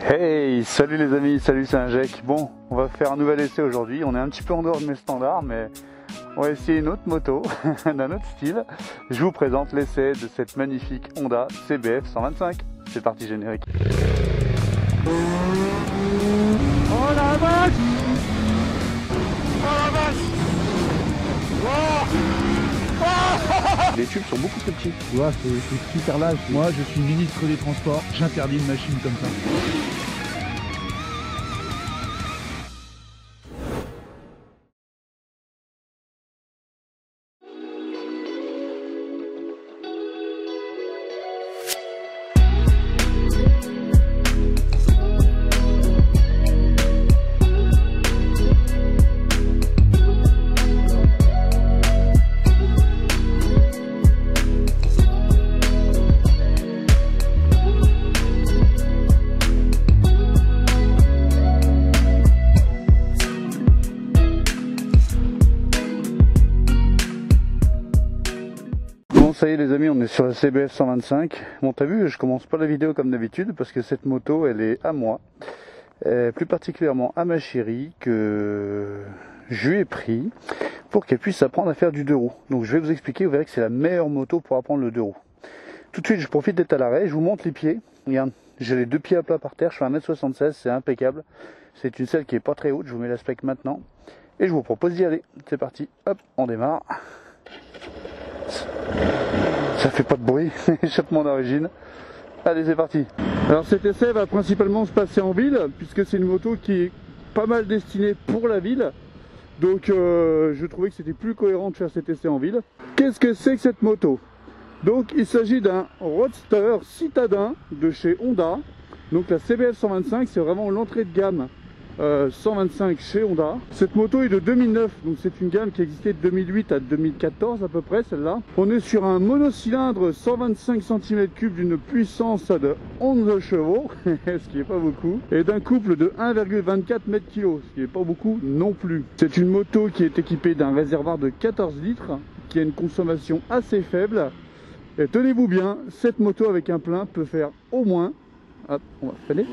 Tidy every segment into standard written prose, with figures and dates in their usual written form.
Hey, salut les amis, salut c'est Injec. Bon, on va faire un nouvel essai aujourd'hui. On est un petit peu en dehors de mes standards, mais on va essayer une autre moto d'un autre style. Je vous présente l'essai de cette magnifique Honda CBF 125. C'est parti, générique. Oh la vache! Oh la vache! Les tubes sont beaucoup plus petits. Tu vois, c'est super large. Moi, je suis ministre des Transports. J'interdis une machine comme ça. Ça y est les amis, on est sur la CBF 125. Bon, t'as vu, je commence pas la vidéo comme d'habitude parce que cette moto elle est à moi, plus particulièrement à ma chérie, que je lui ai pris pour qu'elle puisse apprendre à faire du 2 roues. Donc je vais vous expliquer, vous verrez que c'est la meilleure moto pour apprendre le 2 roues. Tout de suite, je profite d'être à l'arrêt, je vous montre les pieds. Regarde, j'ai les deux pieds à plat par terre, je fais 1m76, c'est impeccable. C'est une selle qui est pas très haute, je vous mets la spec maintenant et je vous propose d'y aller. C'est parti, hop, on démarre. Ça fait pas de bruit, échappement d'origine. Allez, c'est parti. Alors cet essai va principalement se passer en ville, puisque c'est une moto qui est pas mal destinée pour la ville. Donc je trouvais que c'était plus cohérent de faire cet essai en ville. Qu'est-ce que c'est que cette moto? Donc il s'agit d'un roadster citadin de chez Honda. Donc la CBF 125, c'est vraiment l'entrée de gamme 125 chez Honda. Cette moto est de 2009, donc c'est une gamme qui existait de 2008 à 2014 à peu près, celle-là. On est sur un monocylindre 125 cm3 d'une puissance de 11 chevaux, ce qui n'est pas beaucoup, et d'un couple de 1,24 m/kg, ce qui n'est pas beaucoup non plus. C'est une moto qui est équipée d'un réservoir de 14 litres, qui a une consommation assez faible. Et tenez-vous bien, cette moto avec un plein peut faire au moins, hop, on va freiner.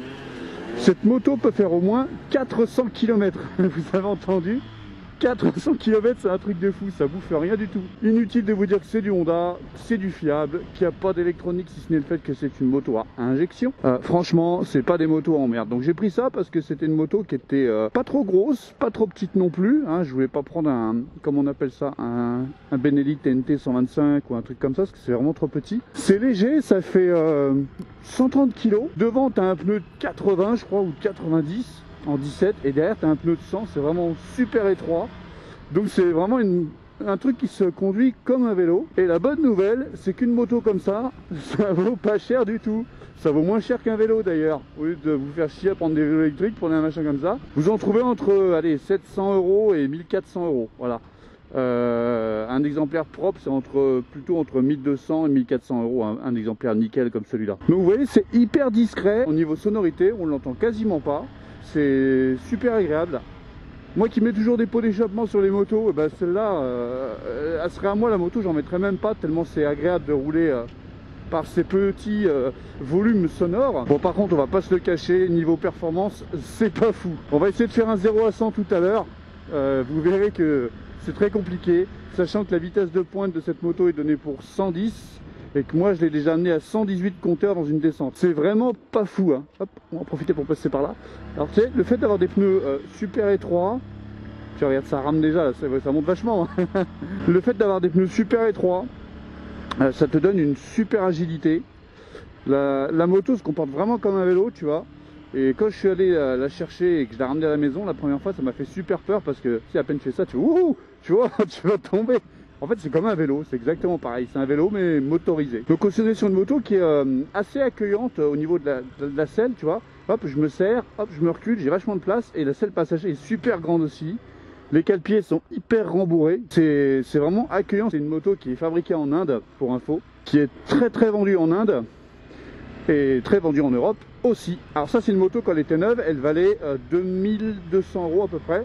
Cette moto peut faire au moins 400 km, vous avez entendu? 400 km, c'est un truc de fou, ça bouffe rien du tout. Inutile de vous dire que c'est du Honda, c'est du fiable, qu'il n'y a pas d'électronique si ce n'est le fait que c'est une moto à injection. Franchement, c'est pas des motos en merde. Donc j'ai pris ça parce que c'était une moto qui était pas trop grosse, pas trop petite non plus. Hein. Je voulais pas prendre un, comment on appelle ça, un Benelli TNT 125 ou un truc comme ça, parce que c'est vraiment trop petit. C'est léger, ça fait 130 kg. Devant, tu as un pneu de 80, je crois, ou 90. En 17, et derrière tu as un pneu de 100, c'est vraiment super étroit, donc c'est vraiment un truc qui se conduit comme un vélo. Et la bonne nouvelle, c'est qu'une moto comme ça vaut pas cher du tout, ça vaut moins cher qu'un vélo d'ailleurs. Au lieu de vous faire chier à prendre des vélos électriques, prenez un machin comme ça, vous en trouvez entre allez, 700 € et 1400 €, voilà. Un exemplaire propre c'est plutôt entre 1200 et 1400 €, un exemplaire nickel comme celui-là. Donc vous voyez, c'est hyper discret au niveau sonorité, on l'entend quasiment pas. C'est super agréable. Moi qui mets toujours des pots d'échappement sur les motos, ben celle-là, elle serait à moi la moto, j'en mettrais même pas, tellement c'est agréable de rouler par ces petits volumes sonores. Bon, par contre, on va pas se le cacher, niveau performance, c'est pas fou. On va essayer de faire un 0 à 100 tout à l'heure. Vous verrez que c'est très compliqué, sachant que la vitesse de pointe de cette moto est donnée pour 110. Et que moi je l'ai déjà amené à 118 compteurs dans une descente. C'est vraiment pas fou, hein. Hop, on va en profiter pour passer par là. Alors tu sais, le fait d'avoir des pneus super étroits, tu regardes, ça rame déjà, là, ça monte vachement, hein. Le fait d'avoir des pneus super étroits, ça te donne une super agilité. La moto se comporte vraiment comme un vélo, tu vois. Et quand je suis allé la chercher et que je l'ai ramenée à la maison, la première fois ça m'a fait super peur parce que si à peine tu fais ça, tu wouhou, tu vois, tu vas tomber. En fait, c'est comme un vélo, c'est exactement pareil. C'est un vélo, mais motorisé. Donc, on est sur une moto qui est assez accueillante au niveau de la selle, tu vois. Hop, je me serre, hop, je me recule, j'ai vachement de place. Et la selle passager est super grande aussi. Les cale-pieds sont hyper rembourrés. C'est vraiment accueillant. C'est une moto qui est fabriquée en Inde, pour info, qui est très vendue en Inde et très vendue en Europe aussi. Alors ça, c'est une moto, quand elle était neuve, elle valait 2200 € à peu près.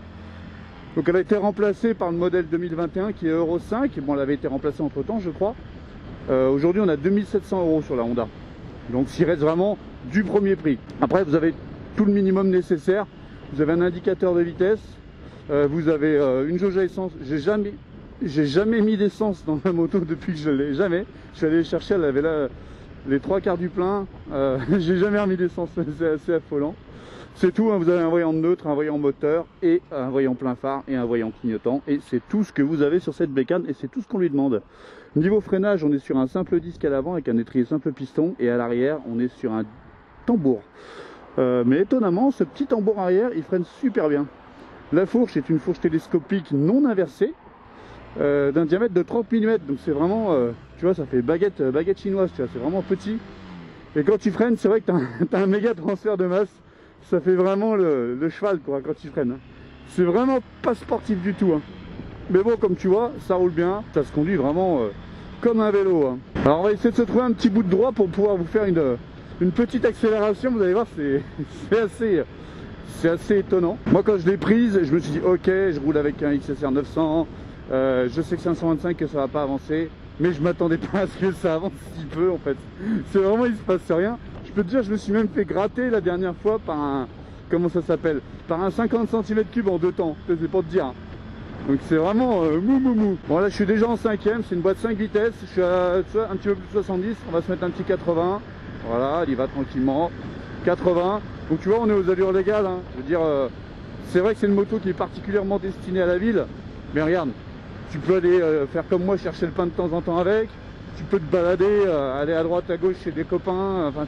Donc elle a été remplacée par le modèle 2021 qui est Euro 5. Bon, elle avait été remplacée entre temps, je crois. Aujourd'hui, on a 2700 € sur la Honda. Donc s'il reste vraiment du premier prix. Après, vous avez tout le minimum nécessaire. Vous avez un indicateur de vitesse, vous avez une jauge à essence. J'ai jamais mis d'essence dans ma moto depuis que je l'ai, jamais. Je suis allé chercher, elle avait là les 3/4 du plein. J'ai jamais remis d'essence, c'est assez affolant. C'est tout, hein, vous avez un voyant neutre, un voyant moteur et un voyant plein phare et un voyant clignotant. Et c'est tout ce que vous avez sur cette bécane et c'est tout ce qu'on lui demande. Niveau freinage, on est sur un simple disque à l'avant avec un étrier simple piston et à l'arrière, on est sur un tambour. Mais étonnamment, ce petit tambour arrière, il freine super bien. La fourche est une fourche télescopique non inversée d'un diamètre de 30 mm. Donc c'est vraiment, tu vois, ça fait baguette chinoise, tu vois, c'est vraiment petit. Et quand tu freines, c'est vrai que tu as un méga transfert de masse. Ça fait vraiment le cheval quoi quand tu freines. C'est vraiment pas sportif du tout. Hein. Mais bon, comme tu vois, ça roule bien. Ça se conduit vraiment comme un vélo. Hein. Alors on va essayer de se trouver un petit bout de droit pour pouvoir vous faire une petite accélération. Vous allez voir, c'est assez étonnant. Moi quand je l'ai prise, je me suis dit ok, je roule avec un XSR 900. Je sais que c'est un 125 que ça va pas avancer. Mais je m'attendais pas à ce que ça avance si peu en fait. C'est vraiment, il se passe rien. Je peux te dire, je me suis même fait gratter la dernière fois par un, comment ça s'appelle, par un 50 cm3 en 2 temps, c'est pas te dire. Donc c'est vraiment mou. Bon là je suis déjà en 5ème, c'est une boîte 5 vitesses, je suis à un petit peu plus de 70, on va se mettre un petit 80, voilà, il y va tranquillement, 80, donc tu vois on est aux allures légales, hein. Je veux dire, c'est vrai que c'est une moto qui est particulièrement destinée à la ville, mais regarde, tu peux aller faire comme moi, chercher le pain de temps en temps avec, tu peux te balader, aller à droite, à gauche chez des copains, enfin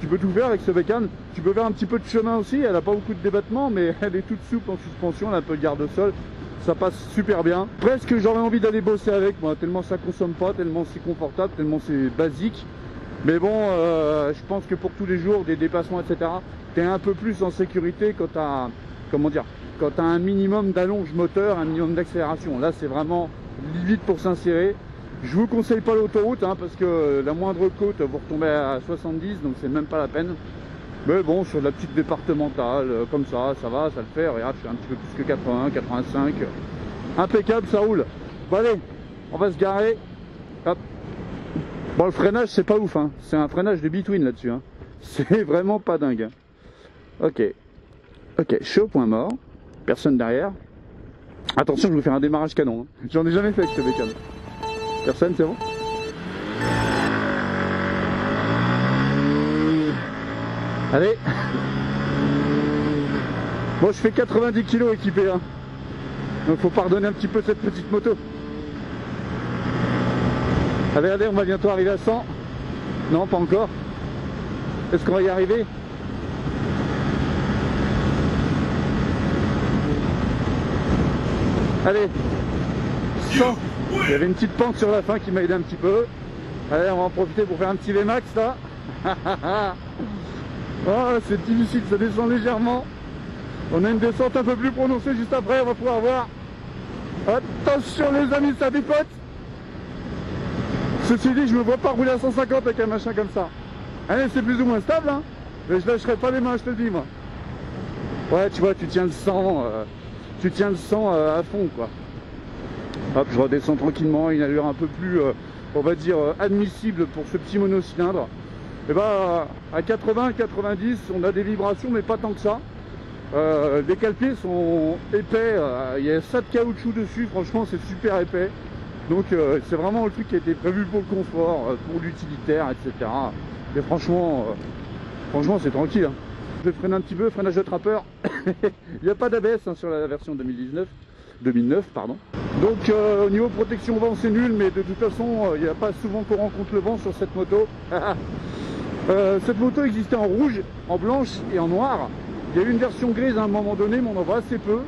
tu peux tout faire avec ce bécane. Tu peux faire un petit peu de chemin aussi, elle n'a pas beaucoup de débattement, mais elle est toute souple en suspension, elle a un peu de garde-sol, ça passe super bien. Presque j'aurais envie d'aller bosser avec moi, tellement ça consomme pas, tellement c'est confortable, tellement c'est basique. Mais bon, je pense que pour tous les jours, des déplacements, etc., tu es un peu plus en sécurité quand tu as, comment dire, quand tu as un minimum d'allonge moteur, un minimum d'accélération. Là, c'est vraiment limite pour s'insérer. Je vous conseille pas l'autoroute hein, parce que la moindre côte vous retombez à 70, donc c'est même pas la peine. Mais bon, sur la petite départementale, comme ça va, ça le fait. Regarde, je fais un petit peu plus que 80, 85. Impeccable, ça roule. Bon allez, on va se garer. Hop. Bon, le freinage c'est pas ouf, hein. C'est un freinage de between là-dessus. Hein. C'est vraiment pas dingue. Ok, je suis au point mort. Personne derrière. Attention, je vais faire un démarrage canon. Hein. J'en ai jamais fait avec ce bécane. Personne, c'est bon? Allez. Bon, je fais 90 kg équipé, hein. Donc faut pardonner un petit peu cette petite moto. Allez, on va bientôt arriver à 100. Non, pas encore. Est-ce qu'on va y arriver? Allez, 100. Il y avait une petite pente sur la fin qui m'a aidé un petit peu. Allez, on va en profiter pour faire un petit VMAX là. Oh, c'est difficile, ça descend légèrement. On a une descente un peu plus prononcée juste après, on va pouvoir voir. Attention les amis, ça dépote. Ceci dit, je me vois pas rouler à 150 avec un machin comme ça. Allez, c'est plus ou moins stable, hein. Mais je lâcherai pas les mains, je te le dis moi. Ouais, tu vois, tu tiens le sang, à fond quoi. Hop, je redescends tranquillement, une allure un peu plus, on va dire, admissible pour ce petit monocylindre. Et bah, à 80-90, on a des vibrations, mais pas tant que ça. Les cale-pieds sont épais, il y a ça de caoutchouc dessus, franchement c'est super épais. Donc c'est vraiment le truc qui a été prévu pour le confort, pour l'utilitaire, etc. Et franchement c'est tranquille. Hein. Je freine un petit peu, freinage de trappeur. Il n'y a pas d'ABS hein, sur la version 2009, pardon. Donc au niveau protection vent c'est nul, mais de toute façon il n'y a pas souvent qu'on rencontre le vent sur cette moto. Cette moto existait en rouge, en blanche et en noir. Il y a eu une version grise à un moment donné, mais on en voit assez peu.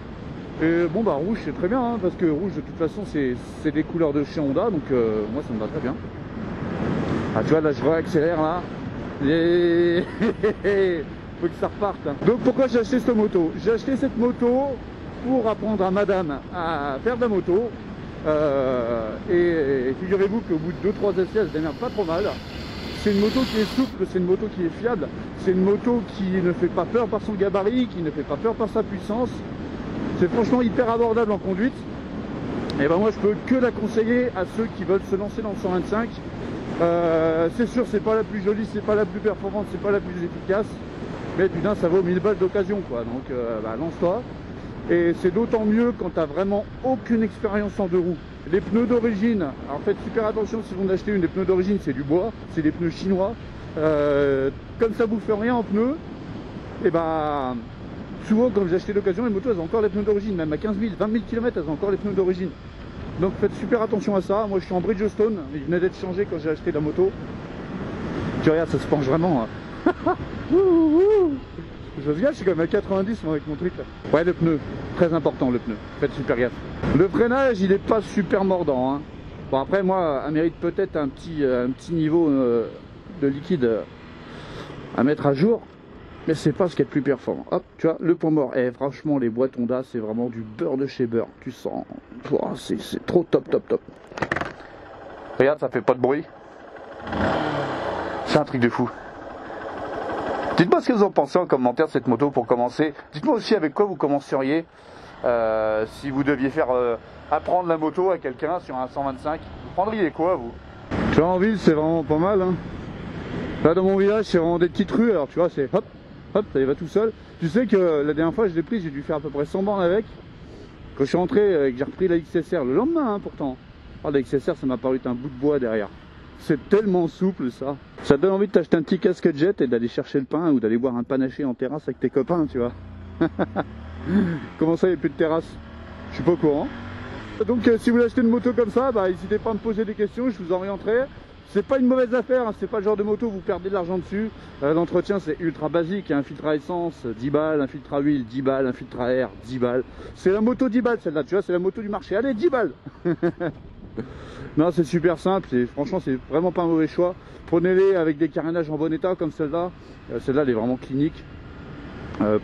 Et bon bah rouge c'est très bien, hein, parce que rouge de toute façon c'est des couleurs de chez Honda, donc moi ça me va très bien. Ah tu vois là je réaccélère là. Et faut que ça reparte. Hein. Donc pourquoi j'ai acheté cette moto? J'ai acheté cette moto pour apprendre à madame à faire de la moto. Et figurez-vous qu'au bout de 2-3 essais elle se démerde pas trop mal. C'est une moto qui est souple, c'est une moto qui est fiable, c'est une moto qui ne fait pas peur par son gabarit, qui ne fait pas peur par sa puissance. C'est franchement hyper abordable en conduite. Et ben moi je peux que la conseiller à ceux qui veulent se lancer dans le 125. C'est sûr c'est pas la plus jolie, c'est pas la plus performante, c'est pas la plus efficace. mais putain ça vaut 1000 balles d'occasion quoi, donc bah, lance-toi. Et c'est d'autant mieux quand tu n'as vraiment aucune expérience en deux roues. Les pneus d'origine, alors faites super attention si vous en achetez une, les pneus d'origine c'est du bois, c'est des pneus chinois. Comme ça bouffe rien en pneus, et bah souvent quand vous achetez d'occasion, les motos elles ont encore les pneus d'origine, même à 15 000, 20 000 km elles ont encore les pneus d'origine. Donc faites super attention à ça. Moi je suis en Bridgestone, il venait d'être changé quand j'ai acheté la moto. Tu regardes, ça se penche vraiment. Je se gâche, je suis quand même à 90 moi, avec mon truc là. Ouais, le pneu, très important le pneu, faites super gaffe. Le freinage il est pas super mordant hein. Bon après moi elle mérite peut-être un petit niveau de liquide à mettre à jour, mais c'est pas ce qui est le plus performant. Hop, tu vois, le point mort. Et franchement les boîtes Honda c'est vraiment du beurre de chez beurre, tu sens, oh, c'est trop top. Regarde, ça fait pas de bruit, c'est un truc de fou. Dites-moi ce que vous en pensez en commentaire de cette moto pour commencer. Dites-moi aussi avec quoi vous commenceriez si vous deviez faire apprendre la moto à quelqu'un sur un 125. Vous prendriez quoi vous? Tu vois, en ville c'est vraiment pas mal hein. Là dans mon village c'est vraiment des petites rues, alors tu vois c'est hop, hop, ça y va tout seul. Tu sais que la dernière fois je l'ai pris, j'ai dû faire à peu près 100 bornes avec. Quand je suis rentré et que j'ai repris la XSR le lendemain hein, pourtant. Oh, la XSR ça m'a paru un bout de bois derrière. C'est tellement souple ça. Ça te donne envie de t'acheter un petit casque jet et d'aller chercher le pain ou d'aller boire un panaché en terrasse avec tes copains, tu vois. Comment ça, il n'y a plus de terrasse? Je suis pas au courant. Donc si vous voulez acheter une moto comme ça, bah n'hésitez pas à me poser des questions, je vous orienterai. C'est pas une mauvaise affaire, hein. C'est pas le genre de moto où vous perdez de l'argent dessus. L'entretien c'est ultra basique, un filtre à essence 10 balles, un filtre à huile 10 balles, un filtre à air 10 balles. C'est la moto 10 balles celle-là, tu vois, c'est la moto du marché. Allez, 10 balles. Non, c'est super simple et franchement c'est vraiment pas un mauvais choix. Prenez-les avec des carénages en bon état comme celle-là. Celle-là elle est vraiment clinique.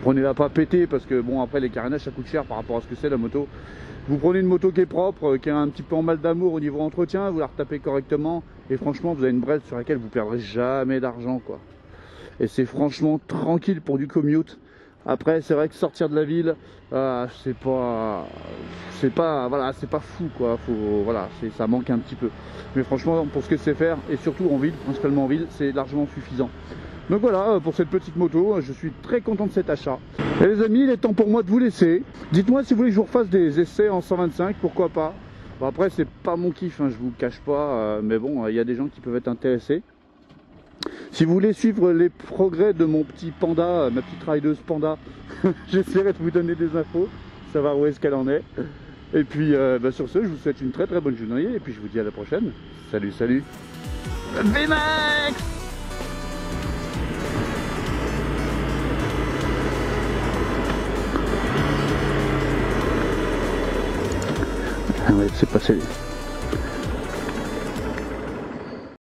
Prenez-la pas pétée parce que bon après les carénages ça coûte cher par rapport à ce que c'est la moto. Vous prenez une moto qui est propre, qui a un petit peu en mal d'amour au niveau entretien, vous la retapez correctement et franchement vous avez une brette sur laquelle vous perdrez jamais d'argent quoi. Et c'est franchement tranquille pour du commute. Après c'est vrai que sortir de la ville c'est pas voilà, c'est pas fou quoi, voilà, ça manque un petit peu, mais franchement pour ce que c'est faire et surtout en ville, principalement en ville, c'est largement suffisant. Donc voilà pour cette petite moto, je suis très content de cet achat. Et les amis, il est temps pour moi de vous laisser. Dites-moi si vous voulez que je vous refasse des essais en 125, pourquoi pas. Bon, après c'est pas mon kiff hein, je vous cache pas, mais bon il y a des gens qui peuvent être intéressés. Si vous voulez suivre les progrès de mon petit panda, ma petite rideuse panda, j'essaierai de vous donner des infos, savoir où est-ce qu'elle en est. Et puis bah sur ce, je vous souhaite une très bonne journée et puis je vous dis à la prochaine. Salut, salut. VMAX. Ah ouais, c'est passé.